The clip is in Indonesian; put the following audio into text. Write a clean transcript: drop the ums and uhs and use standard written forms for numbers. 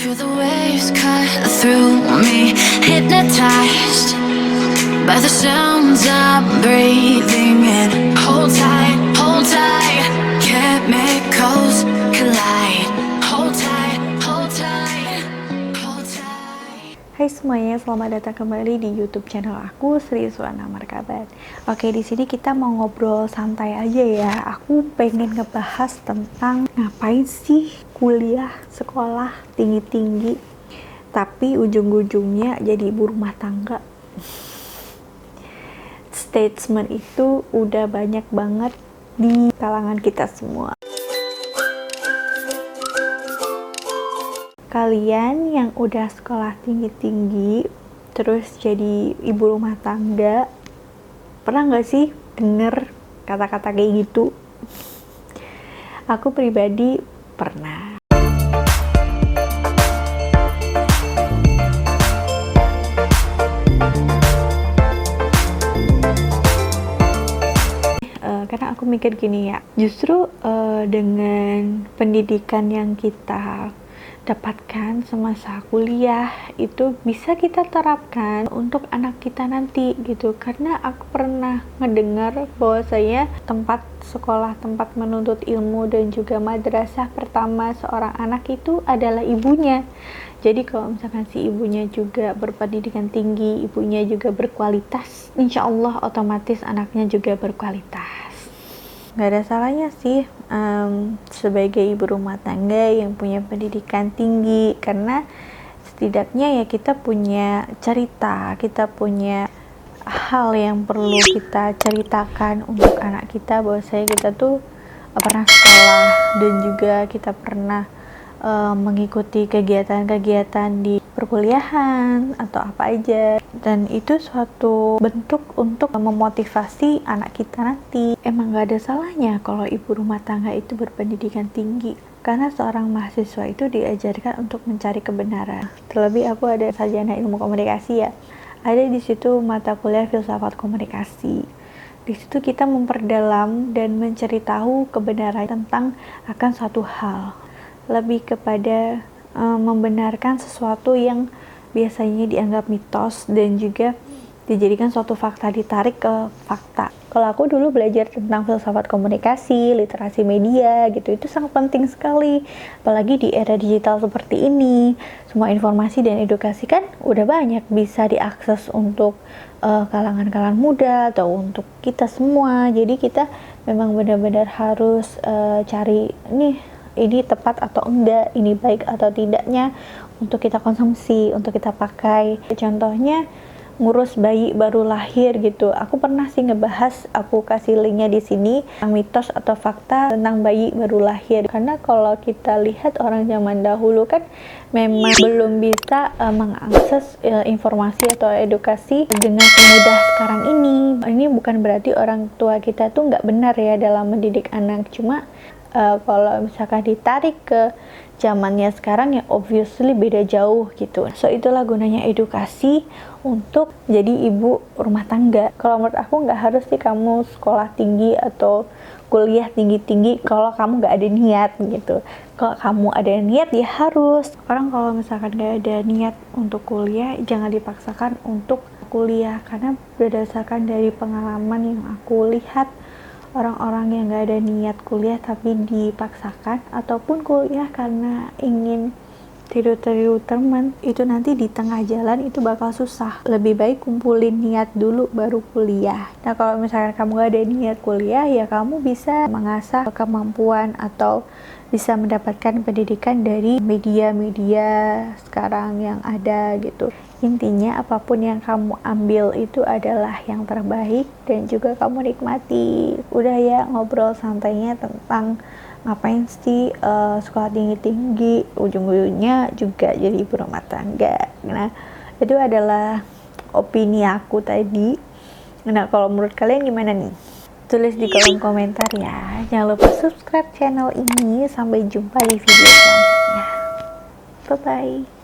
Feel the waves cut through me, hypnotized by the sounds I'm breathing in. Hold tight, chemicals collide. Hold tight, hold tight, hold tight. Hai semuanya, selamat datang kembali di YouTube channel aku, Sri Suwana Markabat. Oke, di sini kita mau ngobrol santai aja ya. Aku pengen ngebahas tentang ngapain sih kuliah, sekolah tinggi-tinggi, tapi ujung-ujungnya jadi ibu rumah tangga. Statement itu udah banyak banget di kalangan kita semua. Kalian yang udah sekolah tinggi-tinggi terus jadi ibu rumah tangga, pernah gak sih denger kata-kata kayak gitu? Aku pribadi pernah. Karena aku mikir gini ya, justru dengan pendidikan yang kita dapatkan semasa kuliah itu bisa kita terapkan untuk anak kita nanti gitu. Karena aku pernah mendengar bahwasanya tempat sekolah, tempat menuntut ilmu dan juga madrasah pertama seorang anak itu adalah ibunya. Jadi kalau misalkan si ibunya juga berpendidikan tinggi, ibunya juga berkualitas, insya Allah otomatis anaknya juga berkualitas. Gak ada salahnya sih sebagai ibu rumah tangga yang punya pendidikan tinggi, karena setidaknya ya kita punya cerita, kita punya hal yang perlu kita ceritakan untuk anak kita, bahwasanya kita tuh pernah sekolah dan juga kita pernah mengikuti kegiatan-kegiatan di perkuliahan atau apa aja, dan itu suatu bentuk untuk memotivasi anak kita nanti. Emang gak ada salahnya kalau ibu rumah tangga itu berpendidikan tinggi, karena seorang mahasiswa itu diajarkan untuk mencari kebenaran. Terlebih aku ada sarjana ilmu komunikasi ya, ada di situ mata kuliah filsafat komunikasi. Di situ kita memperdalam dan mencari tahu kebenaran tentang akan suatu hal, lebih kepada membenarkan sesuatu yang biasanya dianggap mitos dan juga dijadikan suatu fakta, ditarik ke fakta. Kalau aku dulu belajar tentang filsafat komunikasi, literasi media gitu, itu sangat penting sekali. Apalagi di era digital seperti ini, semua informasi dan edukasi kan udah banyak bisa diakses untuk kalangan-kalangan muda atau untuk kita semua. Jadi kita memang benar-benar harus cari ini tepat atau enggak, ini baik atau tidaknya untuk kita konsumsi, untuk kita pakai. Contohnya ngurus bayi baru lahir gitu. Aku pernah sih ngebahas, aku kasih linknya di sini, mitos atau fakta tentang bayi baru lahir. Karena kalau kita lihat orang zaman dahulu kan memang belum bisa mengakses informasi atau edukasi dengan semudah sekarang ini. Ini bukan berarti orang tua kita tuh nggak benar ya dalam mendidik anak, cuma kalau misalkan ditarik ke zamannya sekarang ya obviously beda jauh gitu. So itulah gunanya edukasi untuk jadi ibu rumah tangga. Kalau menurut aku nggak harus sih kamu sekolah tinggi atau kuliah tinggi-tinggi kalau kamu nggak ada niat gitu. Kalau kamu ada niat ya harus. Orang kalau misalkan nggak ada niat untuk kuliah, jangan dipaksakan untuk kuliah, karena berdasarkan dari pengalaman yang aku lihat, orang-orang yang gak ada niat kuliah tapi dipaksakan, ataupun kuliah karena ingin tidur-tidur teman, itu nanti di tengah jalan itu bakal susah. Lebih baik kumpulin niat dulu baru kuliah. Nah kalau misalkan kamu gak ada niat kuliah, ya kamu bisa mengasah kemampuan atau bisa mendapatkan pendidikan dari media-media sekarang yang ada gitu. Intinya apapun yang kamu ambil itu adalah yang terbaik dan juga kamu nikmati. Udah ya, ngobrol santainya tentang ngapain sih sekolah tinggi-tinggi, ujung-ujungnya juga jadi ibu rumah tangga. Nah itu adalah opini aku tadi. Nah kalau menurut kalian gimana nih? Tulis di kolom komentar ya. Jangan lupa subscribe channel ini. Sampai jumpa di video selanjutnya. Bye bye.